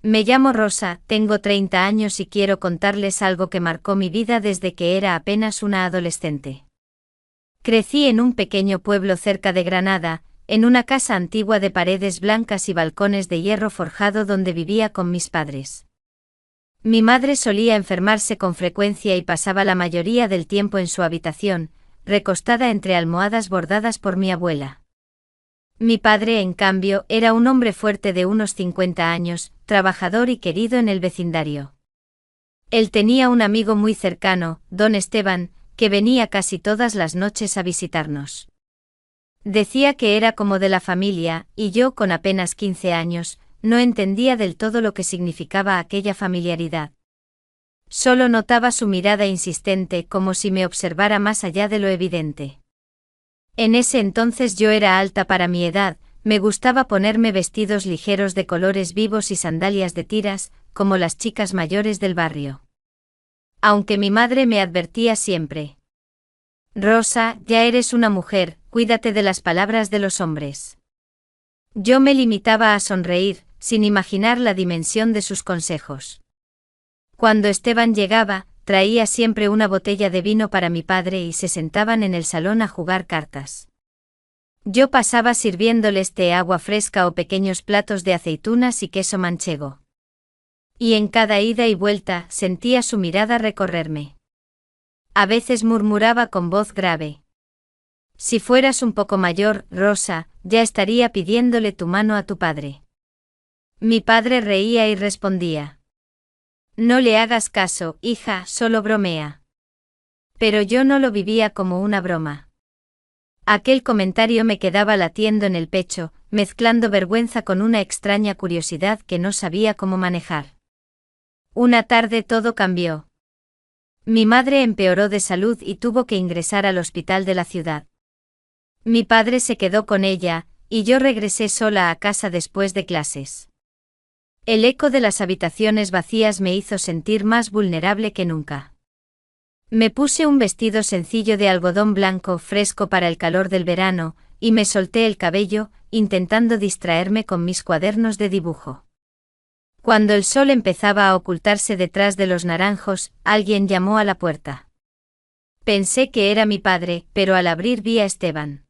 Me llamo Rosa, tengo 30 años y quiero contarles algo que marcó mi vida desde que era apenas una adolescente. Crecí en un pequeño pueblo cerca de Granada, en una casa antigua de paredes blancas y balcones de hierro forjado donde vivía con mis padres. Mi madre solía enfermarse con frecuencia y pasaba la mayoría del tiempo en su habitación, recostada entre almohadas bordadas por mi abuela. Mi padre, en cambio, era un hombre fuerte de unos 50 años, trabajador y querido en el vecindario. Él tenía un amigo muy cercano, don Esteban, que venía casi todas las noches a visitarnos. Decía que era como de la familia, y yo, con apenas 15 años, no entendía del todo lo que significaba aquella familiaridad. Solo notaba su mirada insistente, como si me observara más allá de lo evidente. En ese entonces yo era alta para mi edad, me gustaba ponerme vestidos ligeros de colores vivos y sandalias de tiras, como las chicas mayores del barrio. Aunque mi madre me advertía siempre: Rosa, ya eres una mujer, cuídate de las palabras de los hombres. Yo me limitaba a sonreír, sin imaginar la dimensión de sus consejos. Cuando Esteban llegaba, traía siempre una botella de vino para mi padre y se sentaban en el salón a jugar cartas. Yo pasaba sirviéndoles té, agua fresca o pequeños platos de aceitunas y queso manchego. Y en cada ida y vuelta sentía su mirada recorrerme. A veces murmuraba con voz grave: si fueras un poco mayor, Rosa, ya estaría pidiéndole tu mano a tu padre. Mi padre reía y respondía: no le hagas caso, hija, solo bromea. Pero yo no lo vivía como una broma. Aquel comentario me quedaba latiendo en el pecho, mezclando vergüenza con una extraña curiosidad que no sabía cómo manejar. Una tarde todo cambió. Mi madre empeoró de salud y tuvo que ingresar al hospital de la ciudad. Mi padre se quedó con ella, y yo regresé sola a casa después de clases. El eco de las habitaciones vacías me hizo sentir más vulnerable que nunca. Me puse un vestido sencillo de algodón blanco fresco para el calor del verano, y me solté el cabello, intentando distraerme con mis cuadernos de dibujo. Cuando el sol empezaba a ocultarse detrás de los naranjos, alguien llamó a la puerta. Pensé que era mi padre, pero al abrir vi a Esteban.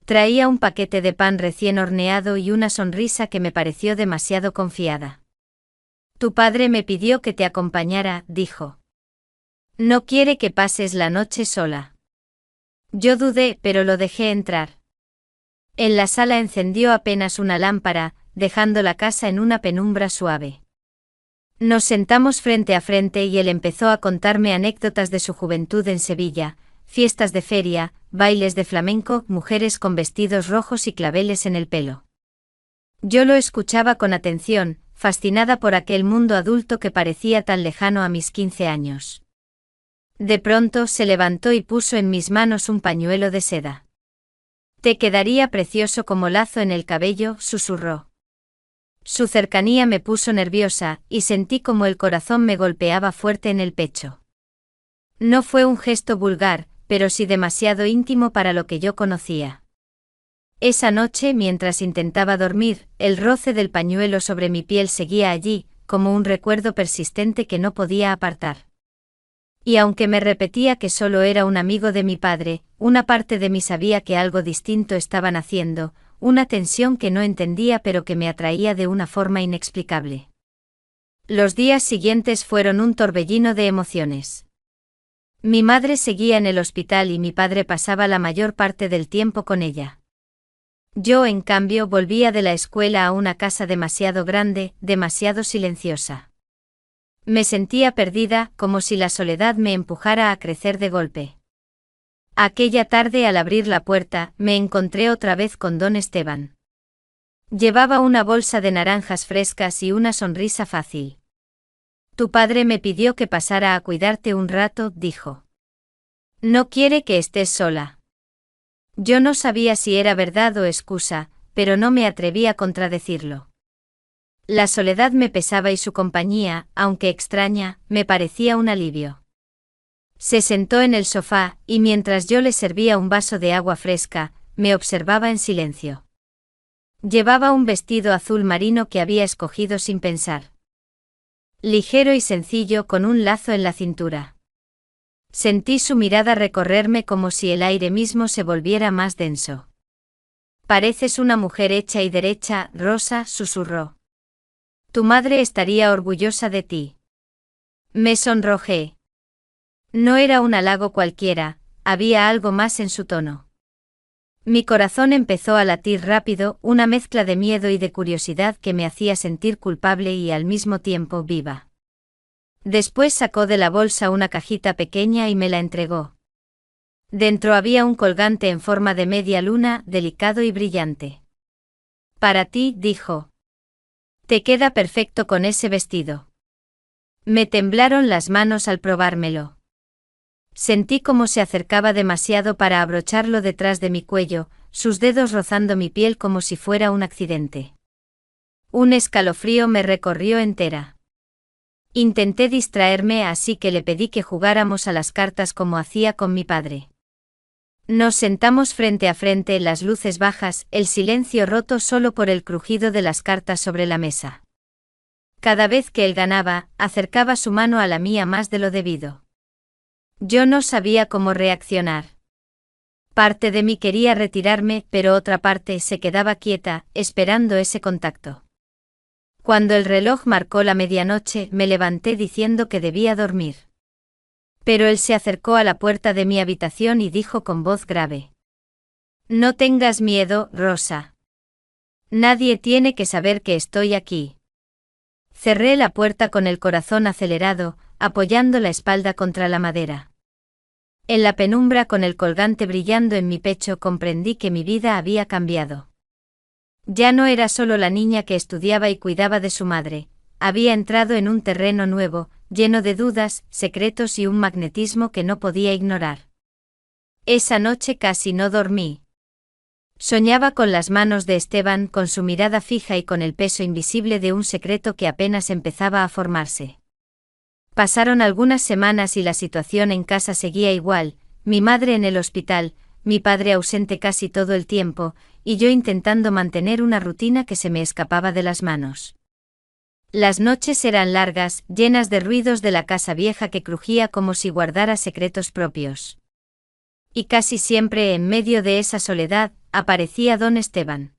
Traía un paquete de pan recién horneado y una sonrisa que me pareció demasiado confiada. Tu padre me pidió que te acompañara, dijo. No quiere que pases la noche sola. Yo dudé, pero lo dejé entrar. En la sala encendió apenas una lámpara, dejando la casa en una penumbra suave. Nos sentamos frente a frente y él empezó a contarme anécdotas de su juventud en Sevilla: fiestas de feria, bailes de flamenco, mujeres con vestidos rojos y claveles en el pelo. Yo lo escuchaba con atención, fascinada por aquel mundo adulto que parecía tan lejano a mis 15 años. De pronto se levantó y puso en mis manos un pañuelo de seda. Te quedaría precioso como lazo en el cabello, susurró. Su cercanía me puso nerviosa, y sentí como el corazón me golpeaba fuerte en el pecho. No fue un gesto vulgar, pero sí demasiado íntimo para lo que yo conocía. Esa noche, mientras intentaba dormir, el roce del pañuelo sobre mi piel seguía allí, como un recuerdo persistente que no podía apartar. Y aunque me repetía que solo era un amigo de mi padre, una parte de mí sabía que algo distinto estaban haciendo, una tensión que no entendía pero que me atraía de una forma inexplicable. Los días siguientes fueron un torbellino de emociones. Mi madre seguía en el hospital y mi padre pasaba la mayor parte del tiempo con ella. Yo, en cambio, volvía de la escuela a una casa demasiado grande, demasiado silenciosa. Me sentía perdida, como si la soledad me empujara a crecer de golpe. Aquella tarde, al abrir la puerta, me encontré otra vez con don Esteban. Llevaba una bolsa de naranjas frescas y una sonrisa fácil. Tu padre me pidió que pasara a cuidarte un rato, dijo. No quiere que estés sola. Yo no sabía si era verdad o excusa, pero no me atreví a contradecirlo. La soledad me pesaba y su compañía, aunque extraña, me parecía un alivio. Se sentó en el sofá, y mientras yo le servía un vaso de agua fresca, me observaba en silencio. Llevaba un vestido azul marino que había escogido sin pensar. Ligero y sencillo con un lazo en la cintura. Sentí su mirada recorrerme como si el aire mismo se volviera más denso. Pareces una mujer hecha y derecha, Rosa, susurró. Tu madre estaría orgullosa de ti. Me sonrojé. No era un halago cualquiera, había algo más en su tono. Mi corazón empezó a latir rápido, una mezcla de miedo y de curiosidad que me hacía sentir culpable y al mismo tiempo viva. Después sacó de la bolsa una cajita pequeña y me la entregó. Dentro había un colgante en forma de media luna, delicado y brillante. Para ti, dijo. Te queda perfecto con ese vestido. Me temblaron las manos al probármelo. Sentí como se acercaba demasiado para abrocharlo detrás de mi cuello, sus dedos rozando mi piel como si fuera un accidente. Un escalofrío me recorrió entera. Intenté distraerme, así que le pedí que jugáramos a las cartas como hacía con mi padre. Nos sentamos frente a frente, las luces bajas, el silencio roto solo por el crujido de las cartas sobre la mesa. Cada vez que él ganaba, acercaba su mano a la mía más de lo debido. Yo no sabía cómo reaccionar. Parte de mí quería retirarme, pero otra parte se quedaba quieta, esperando ese contacto. Cuando el reloj marcó la medianoche, me levanté diciendo que debía dormir. Pero él se acercó a la puerta de mi habitación y dijo con voz grave. No tengas miedo, Rosa. Nadie tiene que saber que estoy aquí. Cerré la puerta con el corazón acelerado, apoyando la espalda contra la madera. En la penumbra, con el colgante brillando en mi pecho, comprendí que mi vida había cambiado. Ya no era solo la niña que estudiaba y cuidaba de su madre, había entrado en un terreno nuevo, lleno de dudas, secretos y un magnetismo que no podía ignorar. Esa noche casi no dormí. Soñaba con las manos de Esteban, con su mirada fija y con el peso invisible de un secreto que apenas empezaba a formarse. Pasaron algunas semanas y la situación en casa seguía igual, mi madre en el hospital, mi padre ausente casi todo el tiempo, y yo intentando mantener una rutina que se me escapaba de las manos. Las noches eran largas, llenas de ruidos de la casa vieja que crujía como si guardara secretos propios. Y casi siempre en medio de esa soledad, aparecía don Esteban.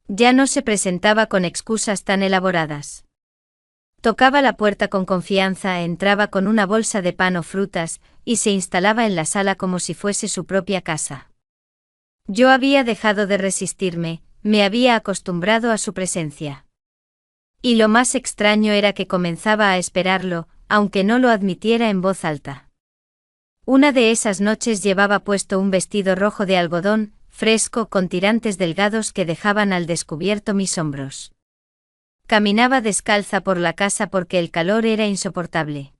Ya no se presentaba con excusas tan elaboradas. Tocaba la puerta con confianza, entraba con una bolsa de pan o frutas, y se instalaba en la sala como si fuese su propia casa. Yo había dejado de resistirme, me había acostumbrado a su presencia. Y lo más extraño era que comenzaba a esperarlo, aunque no lo admitiera en voz alta. Una de esas noches llevaba puesto un vestido rojo de algodón, fresco, con tirantes delgados que dejaban al descubierto mis hombros. Caminaba descalza por la casa porque el calor era insoportable.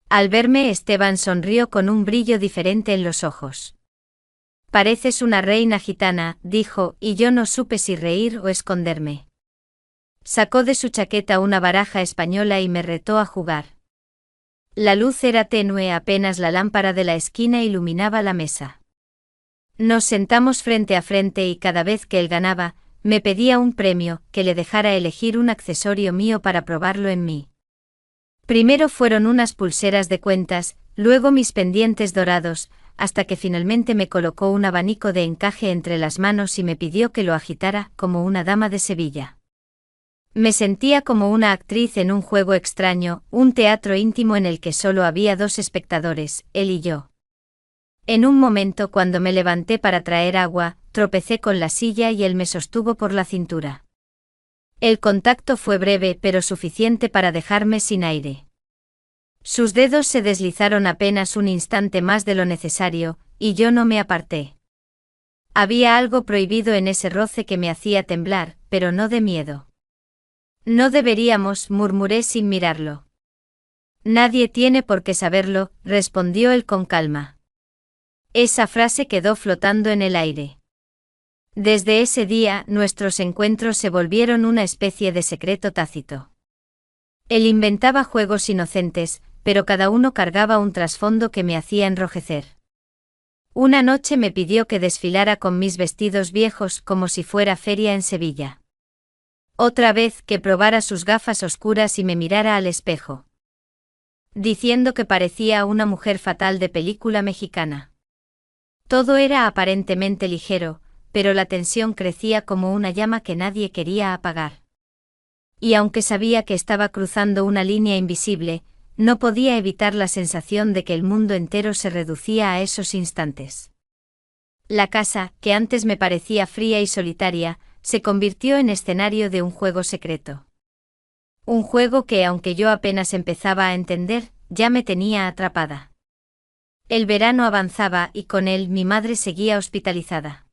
Al verme, Esteban sonrió con un brillo diferente en los ojos. Pareces una reina gitana, dijo, y yo no supe si reír o esconderme. Sacó de su chaqueta una baraja española y me retó a jugar. La luz era tenue, apenas la lámpara de la esquina iluminaba la mesa. Nos sentamos frente a frente y cada vez que él ganaba, me pedía un premio, que le dejara elegir un accesorio mío para probarlo en mí. Primero fueron unas pulseras de cuentas, luego mis pendientes dorados, hasta que finalmente me colocó un abanico de encaje entre las manos y me pidió que lo agitara, como una dama de Sevilla. Me sentía como una actriz en un juego extraño, un teatro íntimo en el que solo había dos espectadores, él y yo. En un momento, cuando me levanté para traer agua, tropecé con la silla y él me sostuvo por la cintura. El contacto fue breve pero suficiente para dejarme sin aire. Sus dedos se deslizaron apenas un instante más de lo necesario, y yo no me aparté. Había algo prohibido en ese roce que me hacía temblar, pero no de miedo. No deberíamos, murmuré sin mirarlo. Nadie tiene por qué saberlo, respondió él con calma. Esa frase quedó flotando en el aire. Desde ese día, nuestros encuentros se volvieron una especie de secreto tácito. Él inventaba juegos inocentes, pero cada uno cargaba un trasfondo que me hacía enrojecer. Una noche me pidió que desfilara con mis vestidos viejos como si fuera feria en Sevilla. Otra vez que probara sus gafas oscuras y me mirara al espejo, diciendo que parecía una mujer fatal de película mexicana. Todo era aparentemente ligero, pero la tensión crecía como una llama que nadie quería apagar. Y aunque sabía que estaba cruzando una línea invisible, no podía evitar la sensación de que el mundo entero se reducía a esos instantes. La casa, que antes me parecía fría y solitaria, se convirtió en escenario de un juego secreto. Un juego que, aunque yo apenas empezaba a entender, ya me tenía atrapada. El verano avanzaba y con él mi madre seguía hospitalizada.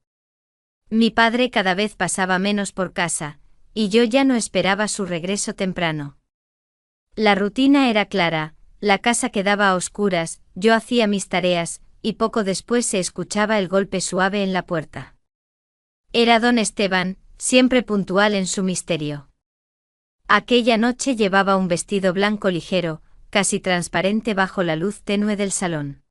Mi padre cada vez pasaba menos por casa, y yo ya no esperaba su regreso temprano. La rutina era clara, la casa quedaba a oscuras, yo hacía mis tareas, y poco después se escuchaba el golpe suave en la puerta. Era don Esteban, siempre puntual en su misterio. Aquella noche llevaba un vestido blanco ligero, casi transparente bajo la luz tenue del salón.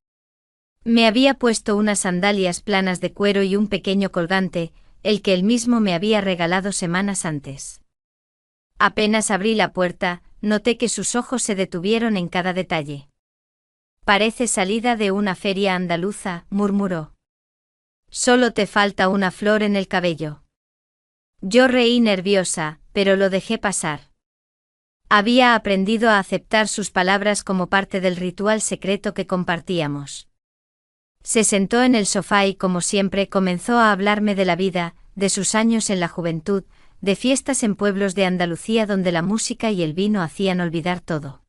Me había puesto unas sandalias planas de cuero y un pequeño colgante, el que él mismo me había regalado semanas antes. Apenas abrí la puerta, noté que sus ojos se detuvieron en cada detalle. «Parece salida de una feria andaluza», murmuró. «Solo te falta una flor en el cabello». Yo reí nerviosa, pero lo dejé pasar. Había aprendido a aceptar sus palabras como parte del ritual secreto que compartíamos. Se sentó en el sofá y, como siempre, comenzó a hablarme de la vida, de sus años en la juventud, de fiestas en pueblos de Andalucía donde la música y el vino hacían olvidar todo.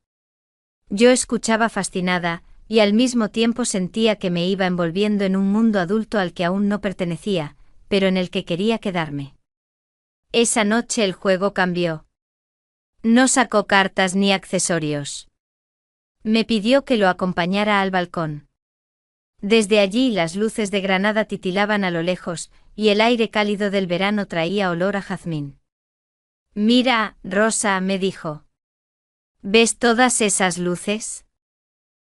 Yo escuchaba fascinada, y al mismo tiempo sentía que me iba envolviendo en un mundo adulto al que aún no pertenecía, pero en el que quería quedarme. Esa noche el juego cambió. No sacó cartas ni accesorios. Me pidió que lo acompañara al balcón. Desde allí las luces de Granada titilaban a lo lejos, y el aire cálido del verano traía olor a jazmín. «Mira, Rosa», me dijo. «¿Ves todas esas luces?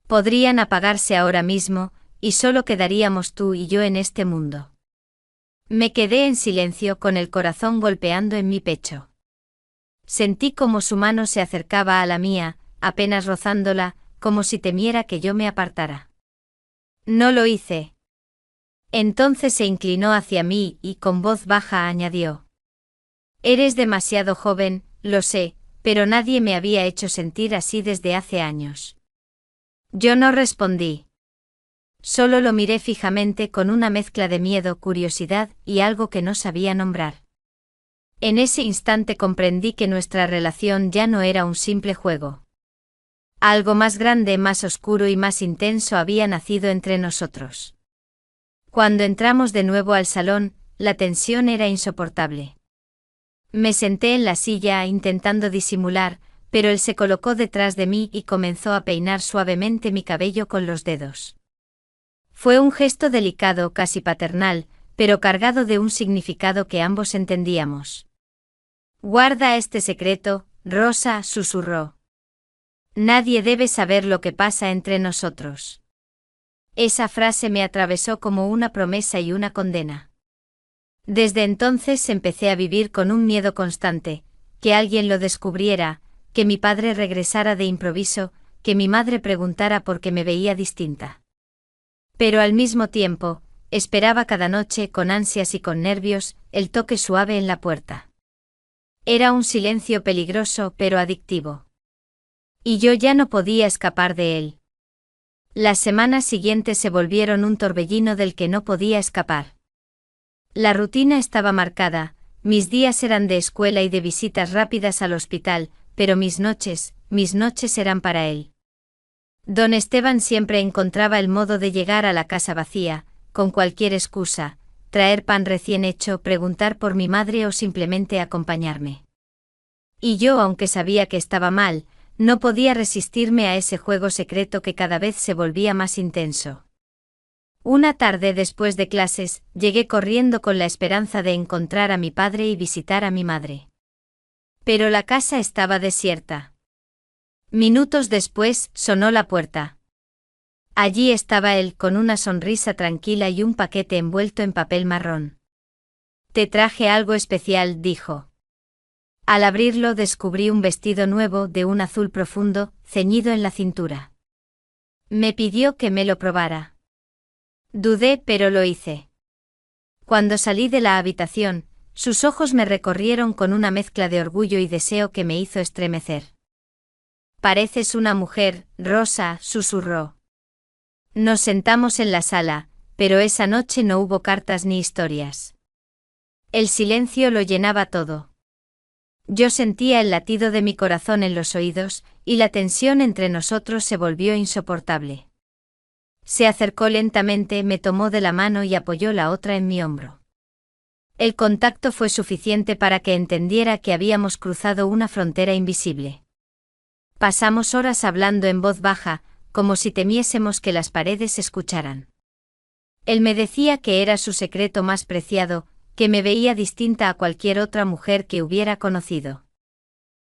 Podrían apagarse ahora mismo, y solo quedaríamos tú y yo en este mundo». Me quedé en silencio con el corazón golpeando en mi pecho. Sentí como su mano se acercaba a la mía, apenas rozándola, como si temiera que yo me apartara. No lo hice. Entonces se inclinó hacia mí y con voz baja añadió: «Eres demasiado joven, lo sé, pero nadie me había hecho sentir así desde hace años». Yo no respondí. Solo lo miré fijamente con una mezcla de miedo, curiosidad y algo que no sabía nombrar. En ese instante comprendí que nuestra relación ya no era un simple juego. Algo más grande, más oscuro y más intenso había nacido entre nosotros. Cuando entramos de nuevo al salón, la tensión era insoportable. Me senté en la silla intentando disimular, pero él se colocó detrás de mí y comenzó a peinar suavemente mi cabello con los dedos. Fue un gesto delicado, casi paternal, pero cargado de un significado que ambos entendíamos. «Guarda este secreto, Rosa», susurró. «Nadie debe saber lo que pasa entre nosotros». Esa frase me atravesó como una promesa y una condena. Desde entonces empecé a vivir con un miedo constante, que alguien lo descubriera, que mi padre regresara de improviso, que mi madre preguntara por qué me veía distinta. Pero al mismo tiempo, esperaba cada noche con ansias y con nervios el toque suave en la puerta. Era un silencio peligroso pero adictivo. Y yo ya no podía escapar de él. Las semanas siguientes se volvieron un torbellino del que no podía escapar. La rutina estaba marcada, mis días eran de escuela y de visitas rápidas al hospital, pero mis noches eran para él. Don Esteban siempre encontraba el modo de llegar a la casa vacía, con cualquier excusa, traer pan recién hecho, preguntar por mi madre o simplemente acompañarme. Y yo, aunque sabía que estaba mal, no podía resistirme a ese juego secreto que cada vez se volvía más intenso. Una tarde después de clases, llegué corriendo con la esperanza de encontrar a mi padre y visitar a mi madre. Pero la casa estaba desierta. Minutos después, sonó la puerta. Allí estaba él con una sonrisa tranquila y un paquete envuelto en papel marrón. Te traje algo especial, dijo. Al abrirlo descubrí un vestido nuevo de un azul profundo, ceñido en la cintura. Me pidió que me lo probara. Dudé, pero lo hice. Cuando salí de la habitación, sus ojos me recorrieron con una mezcla de orgullo y deseo que me hizo estremecer. Pareces una mujer, Rosa, susurró. Nos sentamos en la sala, pero esa noche no hubo cartas ni historias. El silencio lo llenaba todo. Yo sentía el latido de mi corazón en los oídos, y la tensión entre nosotros se volvió insoportable. Se acercó lentamente, me tomó de la mano y apoyó la otra en mi hombro. El contacto fue suficiente para que entendiera que habíamos cruzado una frontera invisible. Pasamos horas hablando en voz baja, como si temiésemos que las paredes escucharan. Él me decía que era su secreto más preciado, que me veía distinta a cualquier otra mujer que hubiera conocido.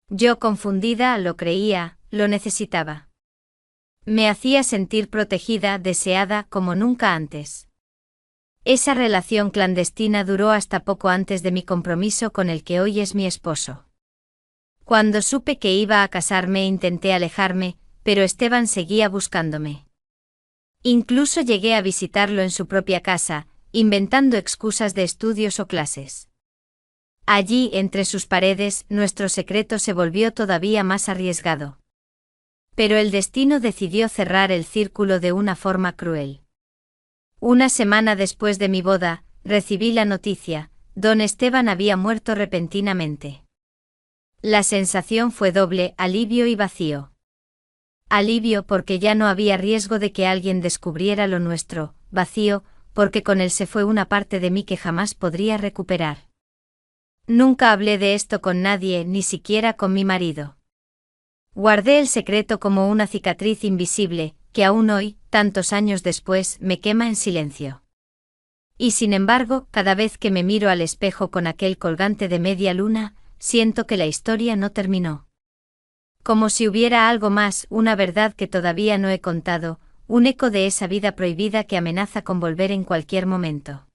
Yo, confundida, lo creía, lo necesitaba. Me hacía sentir protegida, deseada, como nunca antes. Esa relación clandestina duró hasta poco antes de mi compromiso con el que hoy es mi esposo. Cuando supe que iba a casarme intenté alejarme, pero Esteban seguía buscándome. Incluso llegué a visitarlo en su propia casa, inventando excusas de estudios o clases. Allí, entre sus paredes, nuestro secreto se volvió todavía más arriesgado. Pero el destino decidió cerrar el círculo de una forma cruel. Una semana después de mi boda, recibí la noticia: don Esteban había muerto repentinamente. La sensación fue doble, alivio y vacío. Alivio porque ya no había riesgo de que alguien descubriera lo nuestro, vacío, porque con él se fue una parte de mí que jamás podría recuperar. Nunca hablé de esto con nadie, ni siquiera con mi marido. Guardé el secreto como una cicatriz invisible, que aún hoy, tantos años después, me quema en silencio. Y sin embargo, cada vez que me miro al espejo con aquel colgante de media luna, siento que la historia no terminó. Como si hubiera algo más, una verdad que todavía no he contado, un eco de esa vida prohibida que amenaza con volver en cualquier momento.